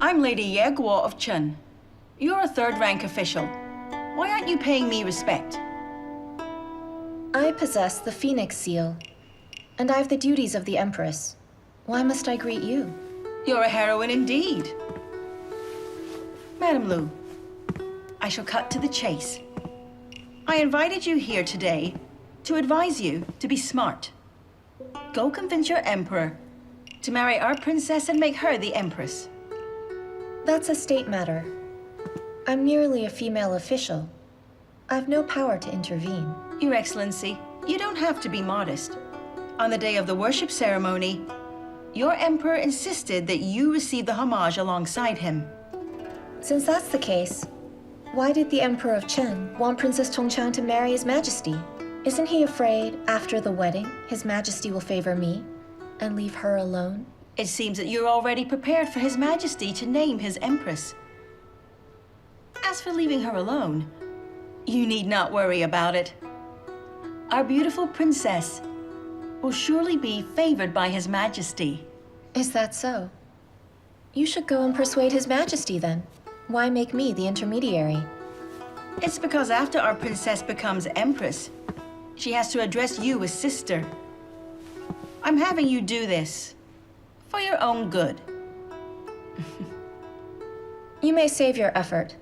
I'm Lady Yeguo of Chen. You're a third-rank official. Why aren't you paying me respect? I possess the Phoenix Seal, and I have the duties of the Empress. Why must I greet you? You're a heroine indeed. Madam Lu, I shall cut to the chase. I invited you here today to advise you to be smart. Go convince your emperor to marry our princess and make her the empress. That's a state matter. I'm merely a female official. I've no power to intervene. Your Excellency, you don't have to be modest. On the day of the worship ceremony, your emperor insisted that you receive the homage alongside him. Since that's the case, why did the Emperor of Chen want Princess Tongchang to marry His Majesty? Isn't he afraid, after the wedding, His Majesty will favor me and leave her alone? It seems that you're already prepared for His Majesty to name his empress. As for leaving her alone, you need not worry about it. Our beautiful princess will surely be favored by His Majesty. Is that so? You should go and persuade His Majesty then. Why make me the intermediary? It's because after our princess becomes empress, she has to address you as sister. I'm having you do this for your own good. You may save your effort.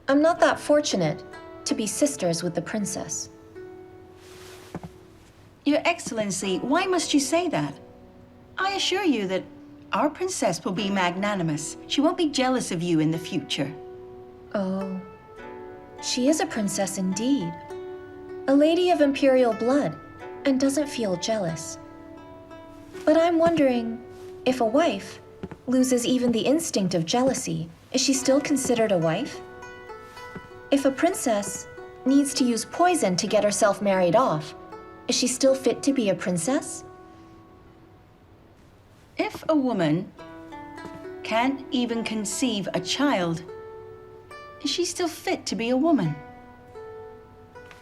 I'm not that fortunate to be sisters with the princess. Your Excellency, why must you say that? I assure you that our princess will be magnanimous. She won't be jealous of you in the future. Oh, she is a princess indeed. A lady of imperial blood, and doesn't feel jealous. But I'm wondering, if a wife loses even the instinct of jealousy, is she still considered a wife? If a princess needs to use poison to get herself married off, is she still fit to be a princess? If a woman can't even conceive a child, is she still fit to be a woman?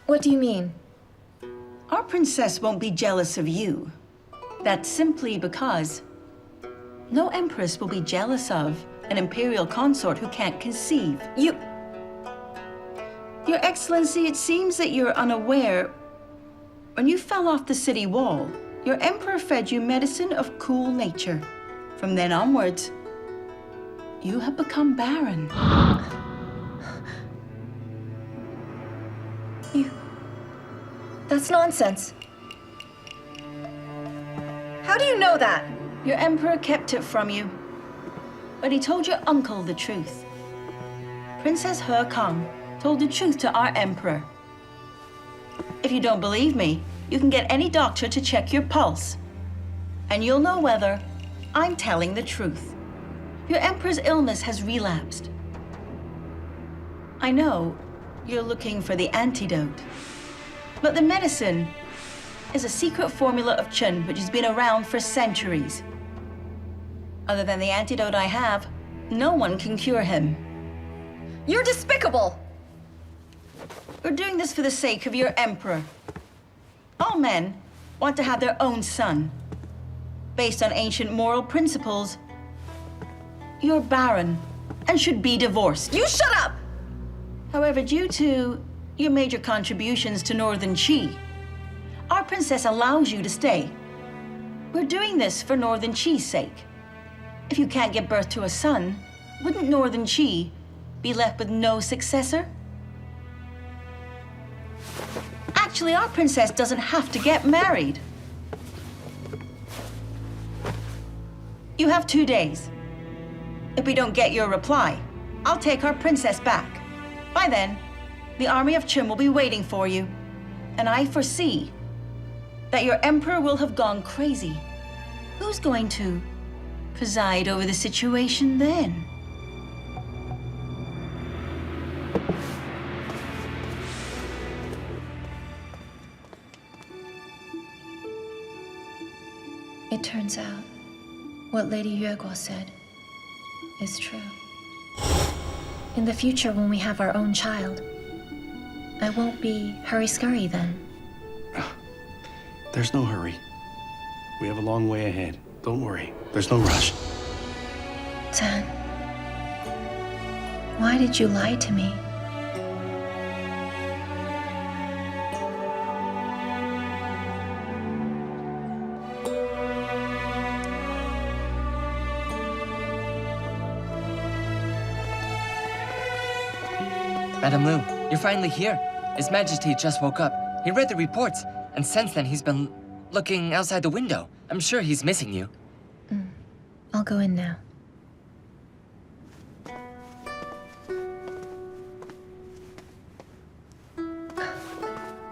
What do you mean? Our princess won't be jealous of you. That's simply because no empress will be jealous of an imperial consort who can't conceive. Your Excellency, it seems that you're unaware. When you fell off the city wall, your emperor fed you medicine of cool nature. From then onwards, you have become barren. That's nonsense. How do you know that? Your emperor kept it from you, but he told your uncle the truth. Princess He Kang told the truth to our emperor. If you don't believe me, you can get any doctor to check your pulse, and you'll know whether I'm telling the truth. Your emperor's illness has relapsed. I know you're looking for the antidote, but the medicine is a secret formula of Chen which has been around for centuries. Other than the antidote I have, no one can cure him. You're despicable! We're doing this for the sake of your emperor. All men want to have their own son. Based on ancient moral principles, you're barren and should be divorced. You shut up! However, due to your major contributions to Northern Qi, our princess allows you to stay. We're doing this for Northern Qi's sake. If you can't give birth to a son, wouldn't Northern Qi be left with no successor? Actually, our princess doesn't have to get married. You have 2 days. If we don't get your reply, I'll take our princess back. By then, the army of Chen will be waiting for you. And I foresee that your emperor will have gone crazy. Who's going to preside over the situation then? It turns out, what Lady Yeguo said is true. In the future, when we have our own child, I won't be hurry-scurry then. There's no hurry. We have a long way ahead. Don't worry. There's no rush. Zhen, Why did you lie to me? Madame Lu, you're finally here. His Majesty just woke up. He read the reports, and since then he's been looking outside the window. I'm sure he's missing you. I'll go in now.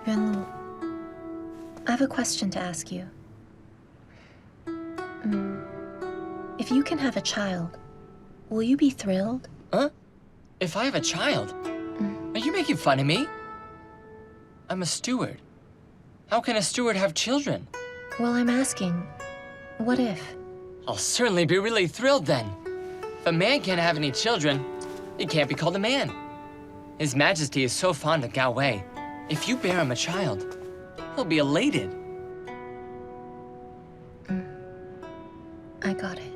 Yuanlu, I have a question to ask you. If you can have a child, will you be thrilled? Huh? If I have a child? Are you making fun of me? I'm a steward. How can a steward have children? Well, I'm asking, what if? I'll certainly be really thrilled then. If a man can't have any children, he can't be called a man. His Majesty is so fond of Gao Wei. If you bear him a child, he'll be elated. I got it.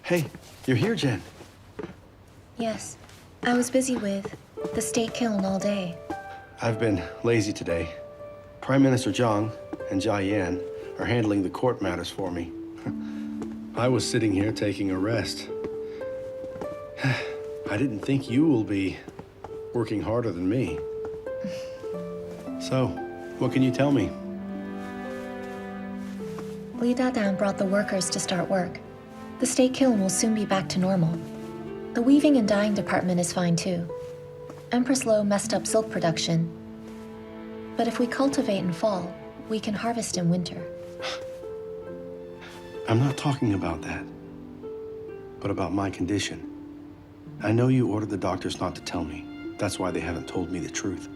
Hey, you're here, Zhen. Yes, I was busy with the state kiln all day. I've been lazy today. Prime Minister Zhang and Jia Yan are handling the court matters for me. I was sitting here taking a rest. I didn't think you will be working harder than me. So, what can you tell me? Li Dadan brought the workers to start work. The state kiln will soon be back to normal. The weaving and dyeing department is fine too. Empress Lo messed up silk production. But if we cultivate in fall, we can harvest in winter. I'm not talking about that, but about my condition. I know you ordered the doctors not to tell me. That's why they haven't told me the truth.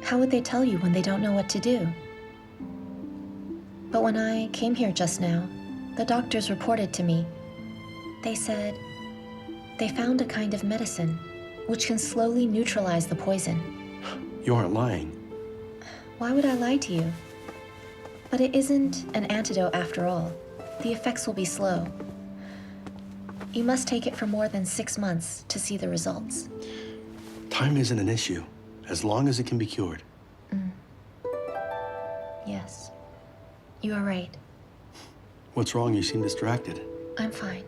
How would they tell you when they don't know what to do? But when I came here just now, the doctors reported to me. They said they found a kind of medicine which can slowly neutralize the poison. You aren't lying. Why would I lie to you? But it isn't an antidote after all. The effects will be slow. You must take it for more than 6 months to see the results. Time isn't an issue, as long as it can be cured. Yes, you are right. What's wrong? You seem distracted. I'm fine.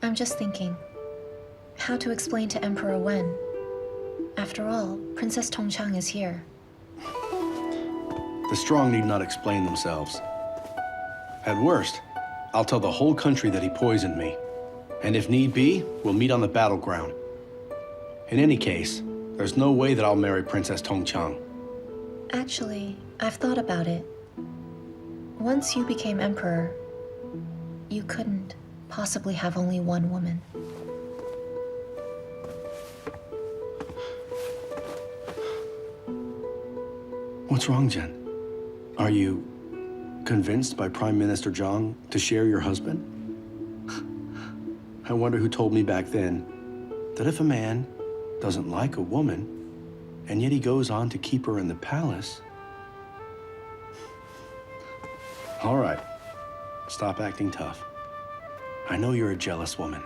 I'm just thinking how to explain to Emperor Wen. After all, Princess Tongchang is here. The strong need not explain themselves. At worst, I'll tell the whole country that he poisoned me. And if need be, we'll meet on the battleground. In any case, there's no way that I'll marry Princess Tongchang. Actually, I've thought about it. Once you became emperor, you couldn't possibly have only one woman. What's wrong, Zhen? Are you convinced by Prime Minister Zhang to share your husband? I wonder who told me back then that if a man doesn't like a woman, and yet he goes on to keep her in the palace. All right, stop acting tough. I know you're a jealous woman.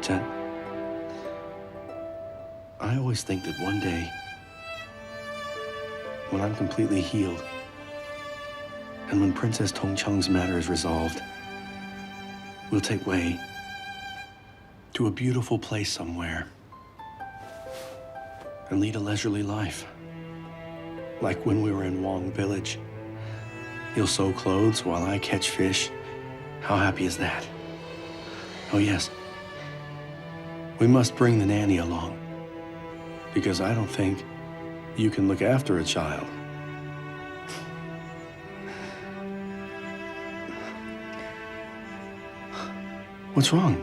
Chen, I always think that one day, when I'm completely healed, and when Princess Tongchang's matter is resolved, we'll take Wei to a beautiful place somewhere and lead a leisurely life. Like when we were in Wang Village. He'll sew clothes while I catch fish. How happy is that? Oh yes, we must bring the nanny along, because I don't think you can look after a child. What's wrong?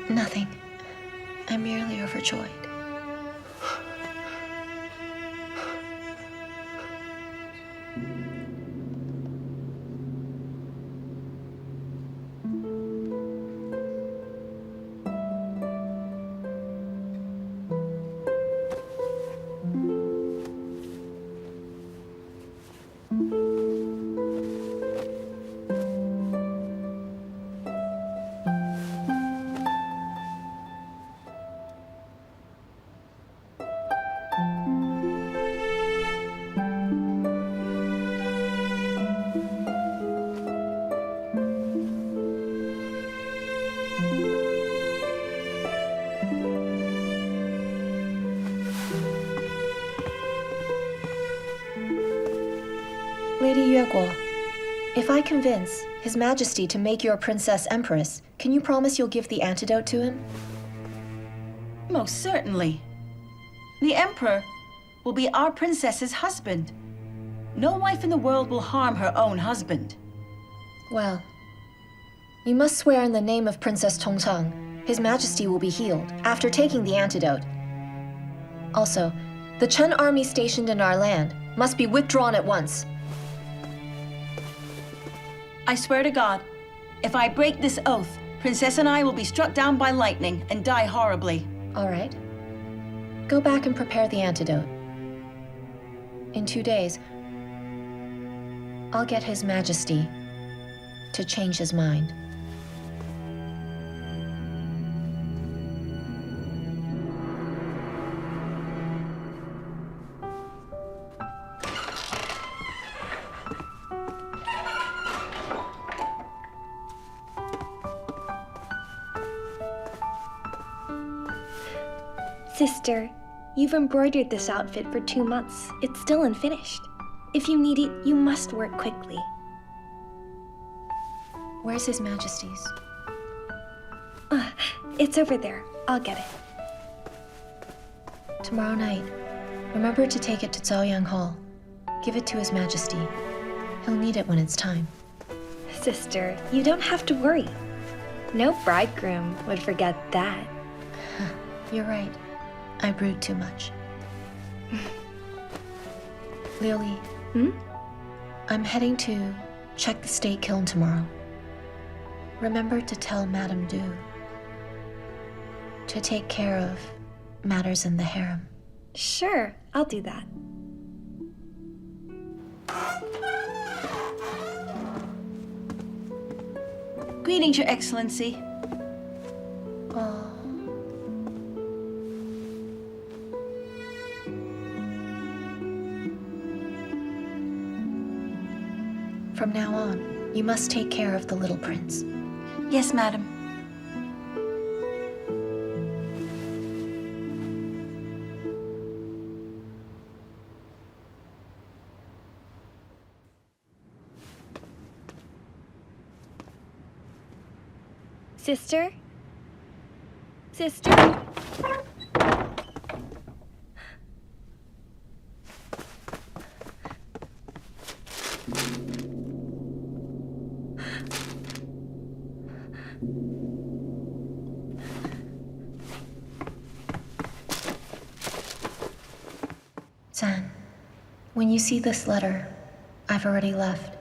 Nothing. I'm merely overjoyed. Lady Yueguo, if I convince His Majesty to make your princess empress, can you promise you'll give the antidote to him? Most certainly. The Emperor will be our princess's husband. No wife in the world will harm her own husband. Well, you must swear in the name of Princess Tongchang, His Majesty will be healed after taking the antidote. Also, the Chen army stationed in our land must be withdrawn at once. I swear to God, if I break this oath, Princess and I will be struck down by lightning and die horribly. All right. Go back and prepare the antidote. In 2 days, I'll get His Majesty to change his mind. Sister, you've embroidered this outfit for 2 months. It's still unfinished. If you need it, you must work quickly. Where's His Majesty's? It's over there. I'll get it. Tomorrow night, remember to take it to Zhaoyang Hall. Give it to His Majesty. He'll need it when it's time. Sister, you don't have to worry. No bridegroom would forget that. You're right. I brood too much. Liuli, I'm heading to check the state kiln tomorrow. Remember to tell Madame Du to take care of matters in the harem. Sure, I'll do that. Greetings, Your Excellency. Oh. From now on, you must take care of the little prince. Yes, madam. Sister? Sister? Zhen, when you see this letter, I've already left,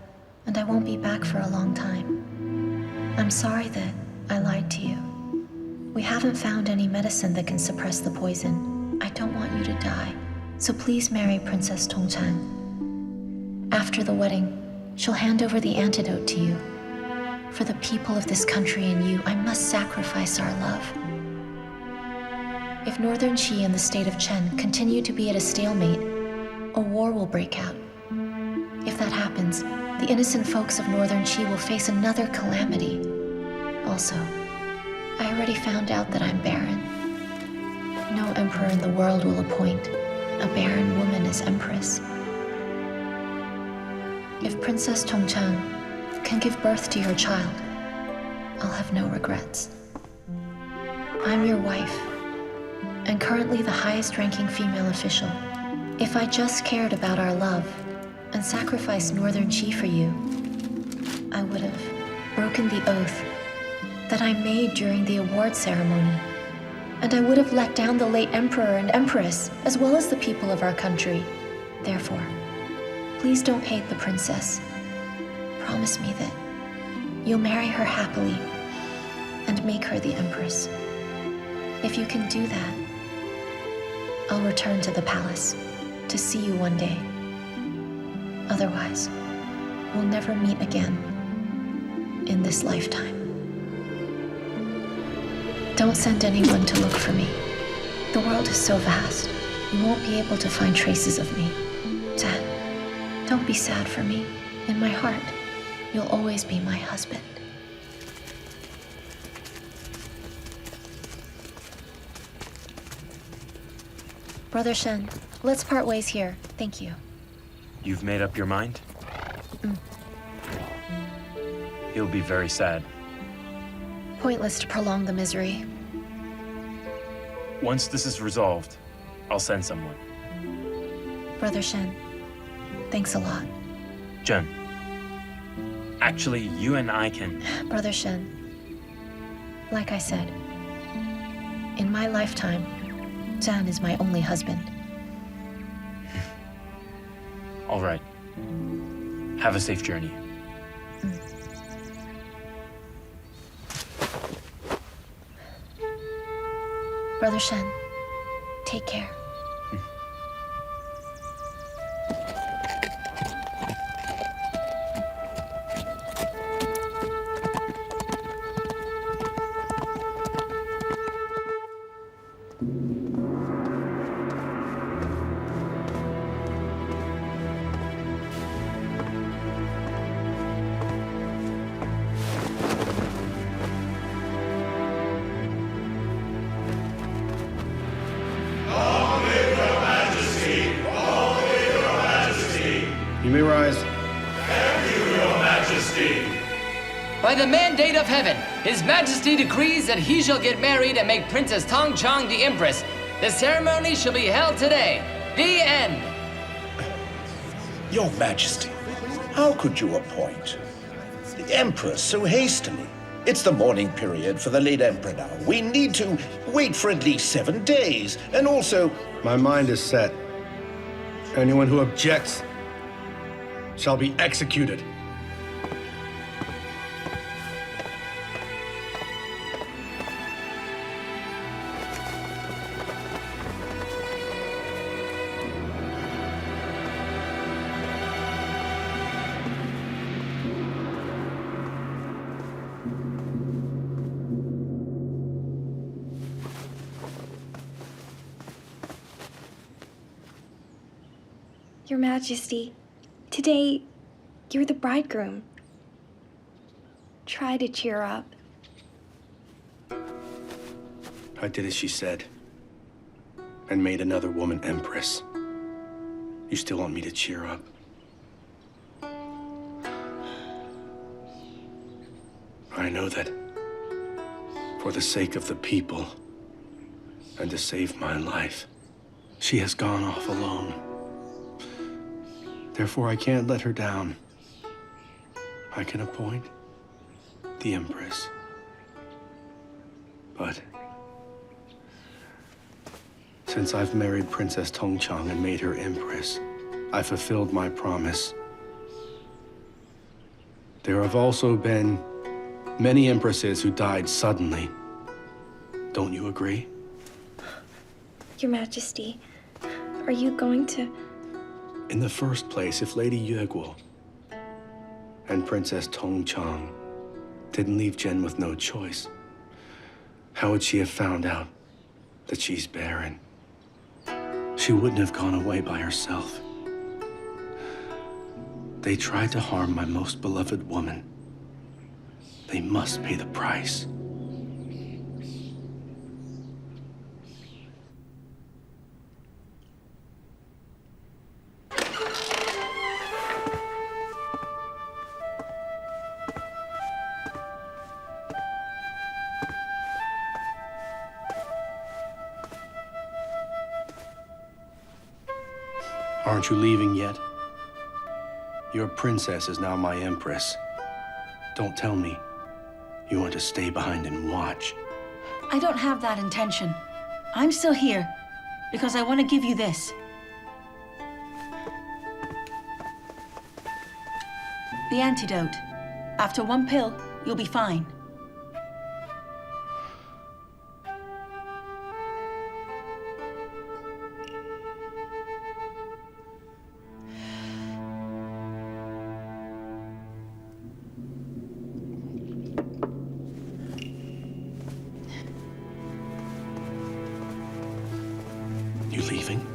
and I won't be back for a long time. I'm sorry that I lied to you. We haven't found any medicine that can suppress the poison. I don't want you to die, so please marry Princess Tongchang. After the wedding, she'll hand over the antidote to you. For the people of this country and you, I must sacrifice our love. If Northern Qi and the state of Chen continue to be at a stalemate, a war will break out. If that happens, the innocent folks of Northern Qi will face another calamity. Also, I already found out that I'm barren. No emperor in the world will appoint a barren woman as empress. If Princess Tongchang can give birth to your child, I'll have no regrets. I'm your wife, and currently the highest-ranking female official. If I just cared about our love and sacrificed Northern Qi for you, I would have broken the oath that I made during the award ceremony, and I would have let down the late emperor and empress, as well as the people of our country. Therefore, please don't hate the princess. Promise me that you'll marry her happily and make her the empress. If you can do that, I'll return to the palace to see you one day. Otherwise, we'll never meet again in this lifetime. Don't send anyone to look for me. The world is so vast, you won't be able to find traces of me. Zhen, don't be sad for me. In my heart, you'll always be my husband. Brother Shen, let's part ways here. Thank you. You've made up your mind? He'll be very sad. Pointless to prolong the misery. Once this is resolved, I'll send someone. Brother Shen, thanks a lot. Zhen. Actually, you and I can... Brother Shen, like I said, in my lifetime, Zhan is my only husband. All right. Have a safe journey. Brother Shen, take care. You may rise. By the mandate of heaven, His Majesty decrees that he shall get married and make Princess Tongchang the Empress. The ceremony shall be held today. The end. Your Majesty, how could you appoint the Empress so hastily? It's the mourning period for the late Emperor now. We need to wait for at least 7 days. And also... My mind is set. Anyone who objects shall be executed. Your Majesty, today you're the bridegroom. Try to cheer up. I did as she said, and made another woman empress. You still want me to cheer up? I know that for the sake of the people and to save my life, she has gone off alone. Therefore, I can't let her down. I can appoint the Empress. But since I've married Princess Tongchang and made her Empress, I fulfilled my promise. There have also been many Empresses who died suddenly. Don't you agree? Your Majesty, are you going to... In the first place, if Lady Yueguo and Princess Tongchang didn't leave Zhen with no choice, how would she have found out that she's barren? She wouldn't have gone away by herself. They tried to harm my most beloved woman. They must pay the price. Aren't you leaving yet? Your princess is now my empress. Don't tell me you want to stay behind and watch. I don't have that intention. I'm still here because I want to give you this. The antidote. After one pill, you'll be fine. You leaving?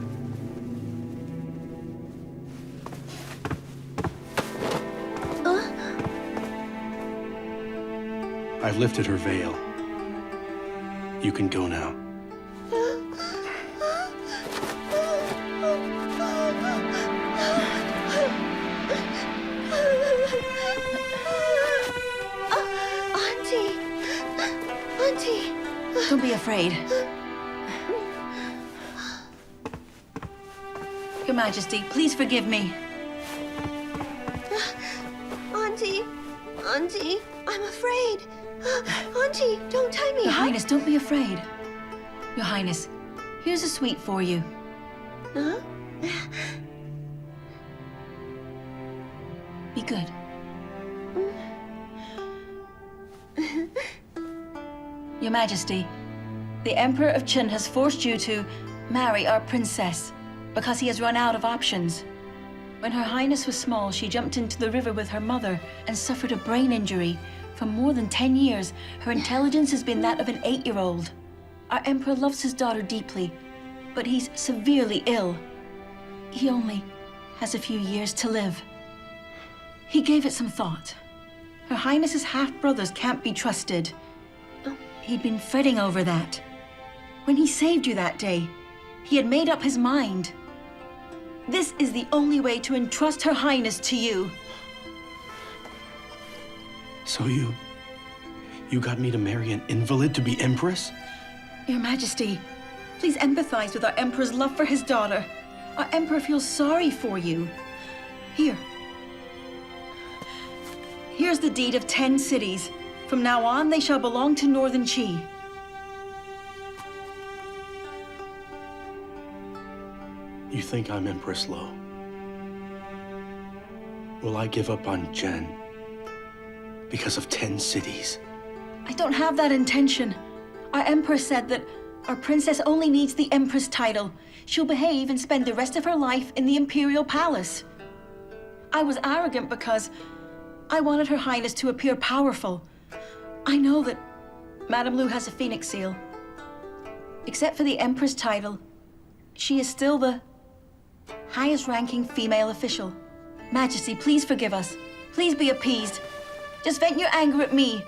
I've lifted her veil. You can go now. Don't be afraid. Your Majesty, please forgive me. Auntie, Auntie, I'm afraid. Auntie, don't tie me Your up. Highness, don't be afraid. Your Highness, here's a sweet for you. Huh? Be good. Your Majesty, the Emperor of Chen has forced you to marry our princess because he has run out of options. When Her Highness was small, she jumped into the river with her mother and suffered a brain injury. For more than 10 years, her intelligence has been that of an 8-year-old. Our Emperor loves his daughter deeply, but he's severely ill. He only has a few years to live. He gave it some thought. Her Highness's half-brothers can't be trusted. He'd been fretting over that. When he saved you that day, he had made up his mind. This is the only way to entrust Her Highness to you. So you got me to marry an invalid to be Empress? Your Majesty, please empathize with our Emperor's love for his daughter. Our Emperor feels sorry for you. Here. Here's the deed of 10 cities. From now on, they shall belong to Northern Qi. You think I'm Empress Lo? Will I give up on Zhen because of 10 cities? I don't have that intention. Our Emperor said that our princess only needs the Empress title. She'll behave and spend the rest of her life in the Imperial Palace. I was arrogant because I wanted Her Highness to appear powerful. I know that Madame Lu has a phoenix seal. Except for the Empress title, she is still the highest-ranking female official. Majesty, please forgive us. Please be appeased. Just vent your anger at me.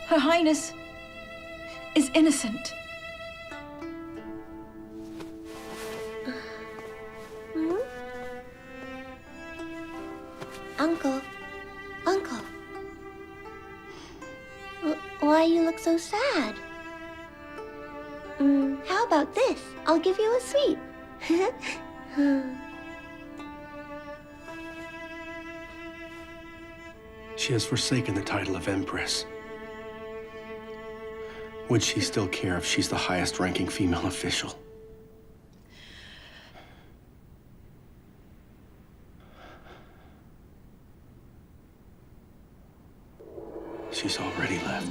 Her Highness is innocent. Uncle, why you look so sad? How about this? I'll give you a sweet. She has forsaken the title of Empress. Would she still care if she's the highest-ranking female official? She's already left.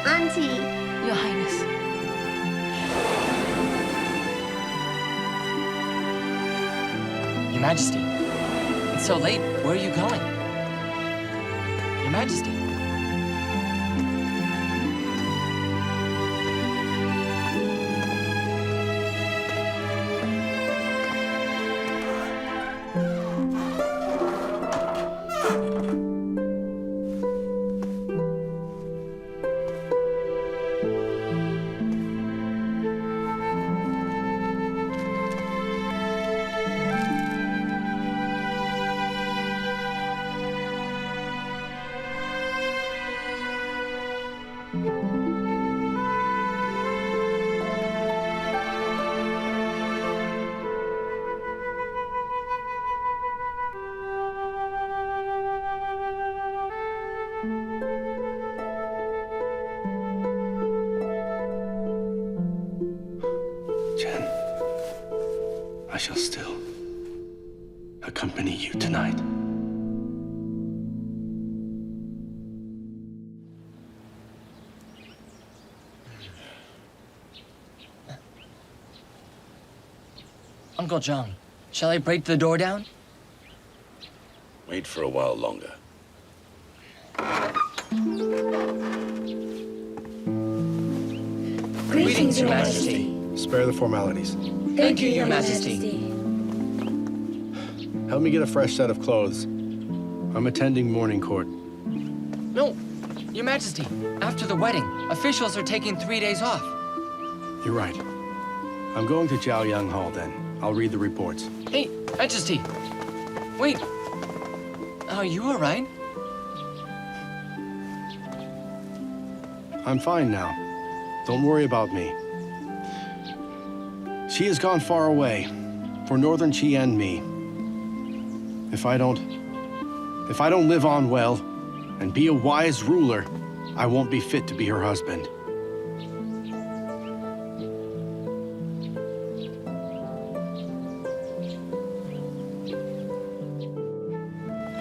Auntie. Your Highness. Your Majesty, it's so late. Where are you going? Your Majesty. Chen, I shall still accompany you tonight. Uncle Zhang, shall I break the door down? Wait for a while longer. Greetings, Your Majesty. Spare the formalities. Thank you, Your Majesty. Help me get a fresh set of clothes. I'm attending morning court. No, Your Majesty. After the wedding, officials are taking 3 days off. You're right. I'm going to Zhao Yang Hall then. I'll read the reports. Hey, Majesty. Wait, Are you all right? I'm fine now. Don't worry about me. She has gone far away, for Northern Qi and me. If I don't live on well and be a wise ruler, I won't be fit to be her husband.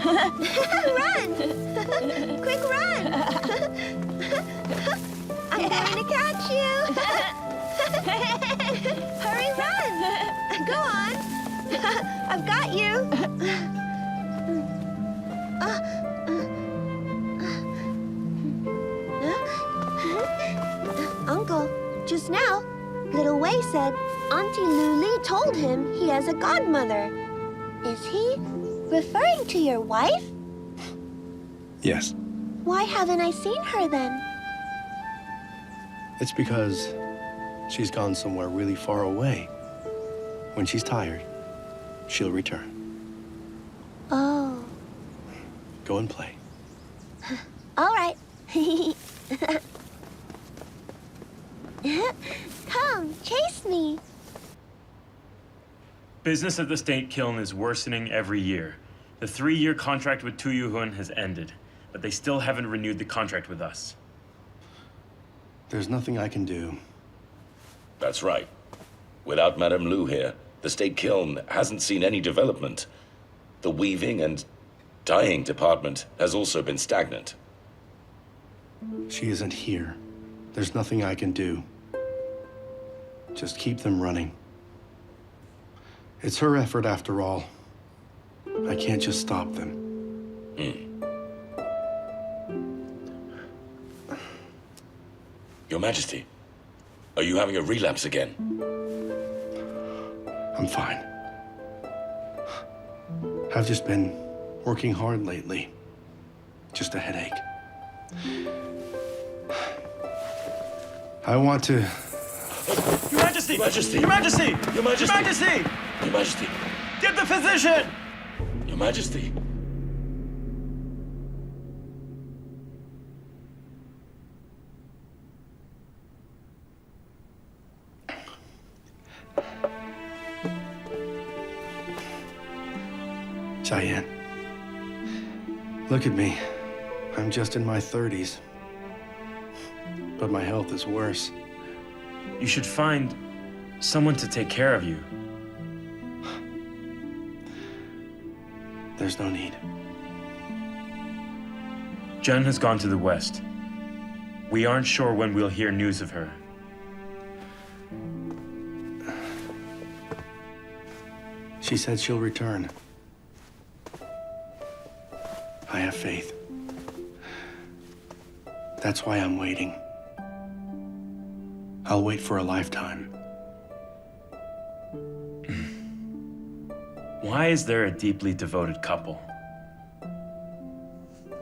Run! Quick, run! I'm going to catch you! Hurry, run! Go on! I've got you! Uncle, just now, little Wei said Auntie Luli told him he has a godmother. Is he referring to your wife? Yes. Why haven't I seen her then? It's because she's gone somewhere really far away. When she's tired, she'll return. Oh. Go and play. All right. Come, chase me. Business at the state kiln is worsening every year. The 3-year contract with Tuyuhun has ended, but they still haven't renewed the contract with us. There's nothing I can do. That's right. Without Madame Lu here, the state kiln hasn't seen any development. The weaving and dyeing department has also been stagnant. She isn't here. There's nothing I can do. Just keep them running. It's her effort after all. I can't just stop them. Your Majesty, are you having a relapse again? I'm fine. I've just been working hard lately. Just a headache. I want to... Your Majesty! Your Majesty! Your Majesty! Your Majesty! Your Majesty! Your Majesty! Get the physician! Your Majesty! Cheyenne. Look at me. I'm just in my 30s. But my health is worse. You should find someone to take care of you. There's no need. Zhen has gone to the west. We aren't sure when we'll hear news of her. She said she'll return. I have faith. That's why I'm waiting. I'll wait for a lifetime. Why is there a deeply devoted couple?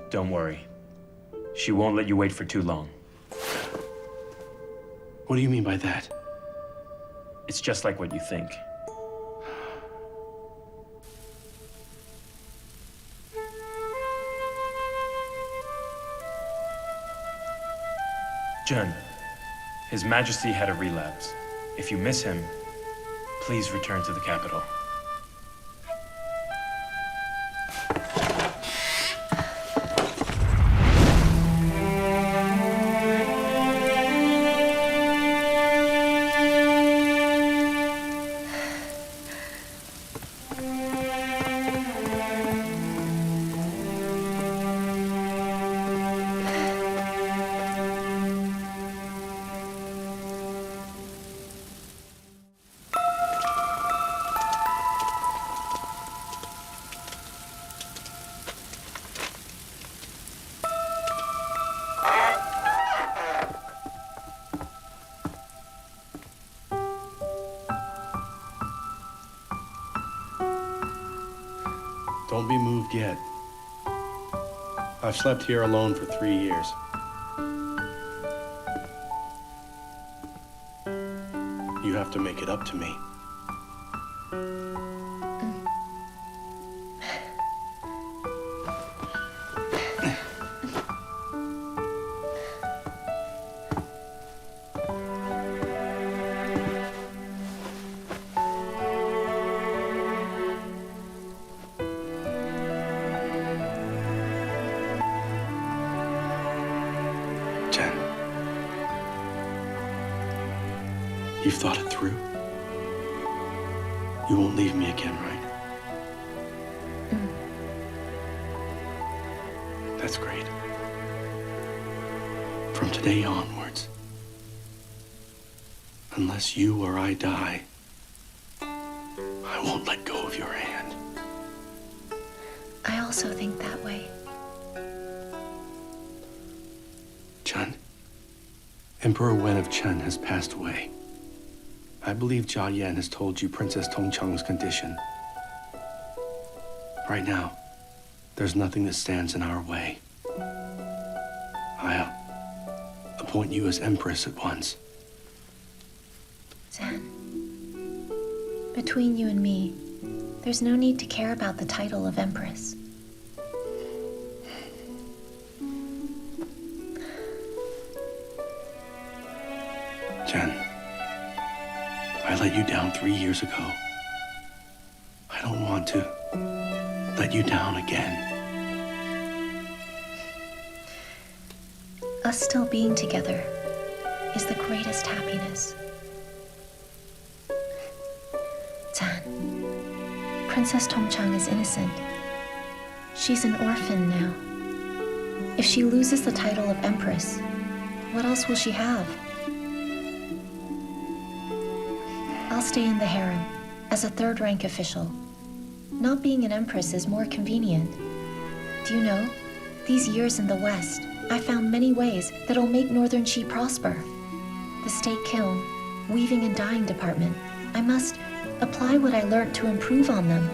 Don't worry. She won't let you wait for too long. What do you mean by that? It's just like what you think. Zhen, His Majesty had a relapse. If you miss him, please return to the capital. Don't be moved yet. I've slept here alone for 3 years. You have to make it up to me. Chen, you've thought it through? You won't leave me again, right? That's great. From today onwards, unless you or I die, I won't let go of your hand. I also think that way. Chen, Emperor Wen of Chen has passed away. I believe Jia Yan has told you Princess Tongcheng's condition. Right now, there's nothing that stands in our way. I'll appoint you as Empress at once. Zhen, between you and me, there's no need to care about the title of Empress. Chen, I let you down 3 years ago. I don't want to let you down again. Us still being together is the greatest happiness. Zhen, Princess Tongcheng is innocent. She's an orphan now. If she loses the title of Empress, what else will she have? I'll stay in the harem as a third-rank official. Not being an empress is more convenient. Do you know, these years in the West, I found many ways that'll make Northern Qi prosper. The state kiln, weaving and dyeing department. I must apply what I learned to improve on them.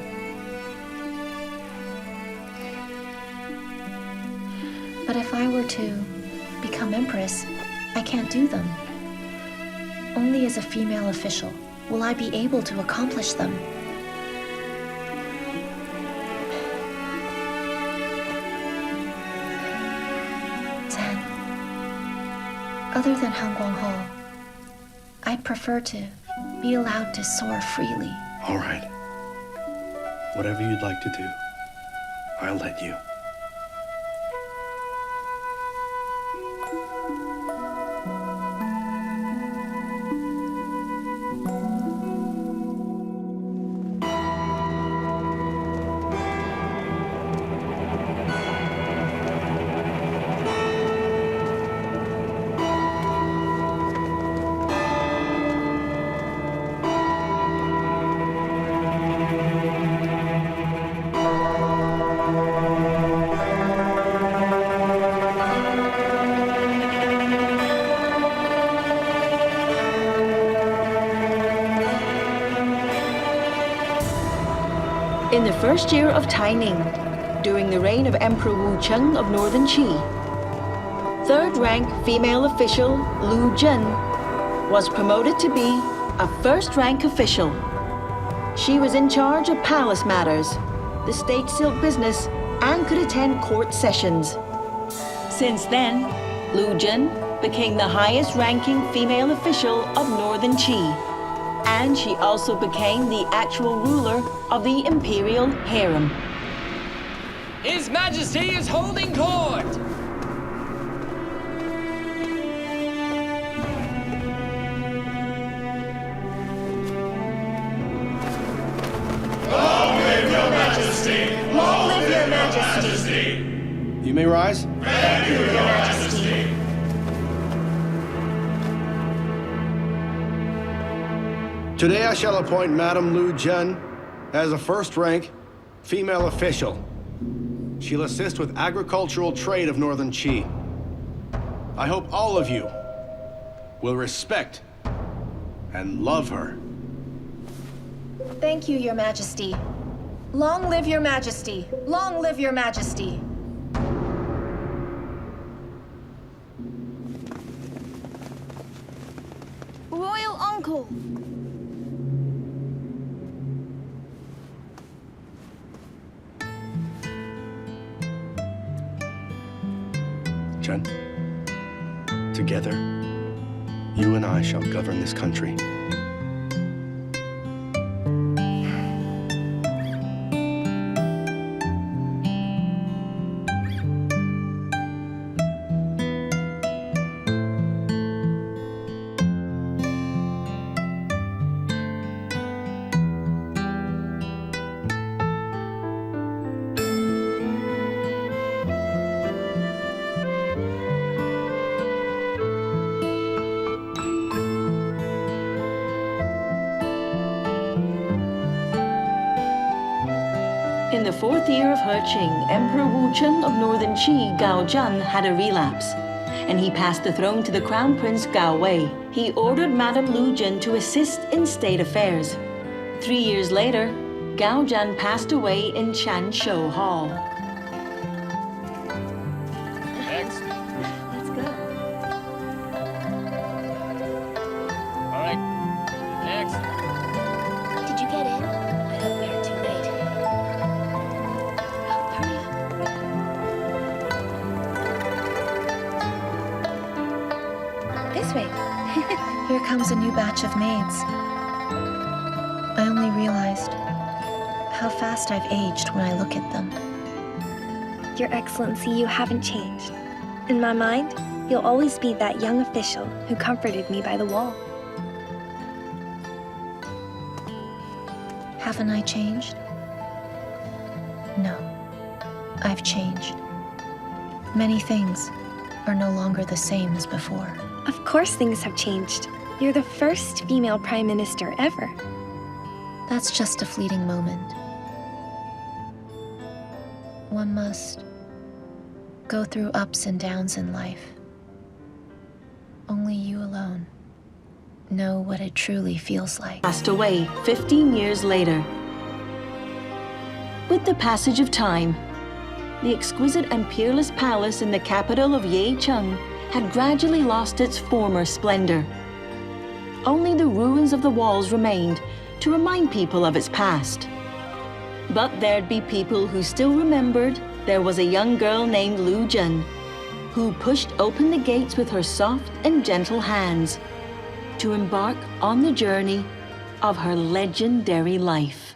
But if I were to become empress, I can't do them. Only as a female official will I be able to accomplish them. Zhen, other than Hanguang Hall, I'd prefer to be allowed to soar freely. All right. Whatever you'd like to do, I'll let you. In the first year of Taining, during the reign of Emperor Wu Cheng of Northern Qi, third-rank female official Lu Zhen was promoted to be a first-rank official. She was in charge of palace matters, the state silk business, and could attend court sessions. Since then, Lu Zhen became the highest-ranking female official of Northern Qi, and she also became the actual ruler of the imperial harem. His Majesty is holding court! Long live your Majesty! Long live your Majesty! You may rise. Thank you, your Majesty! Today I shall appoint Madame Lu Zhen as a first-rank female official. She'll assist with agricultural trade of Northern Qi. I hope all of you will respect and love her. Thank you, Your Majesty. Long live Your Majesty. Long live Your Majesty. Royal Uncle! Chen, together, you and I shall govern this country. 4th year of her Qing, Emperor Wu-Chen of Northern Qi, Gao Zhan, had a relapse, and he passed the throne to the Crown Prince Gao Wei. He ordered Madame Lu Jin to assist in state affairs. 3 years later, Gao Zhan passed away in Chanshou Hall. Next. Let's go. All right. Next. Did you get in? I hope we aren't too late. Hurry up. This way. Here comes a new batch of maids. I only realized how fast I've aged when I look at them. Your Excellency, you haven't changed. In my mind, you'll always be that young official who comforted me by the wall. Haven't I changed? No, I've changed. Many things are no longer the same as before. Of course things have changed. You're the first female prime minister ever. That's just a fleeting moment. One must go through ups and downs in life. Only you alone know what it truly feels like. Passed away 15 years later. With the passage of time, the exquisite and peerless palace in the capital of Yecheng had gradually lost its former splendor. Only the ruins of the walls remained to remind people of its past. But there'd be people who still remembered there was a young girl named Lu Zhen who pushed open the gates with her soft and gentle hands to embark on the journey of her legendary life.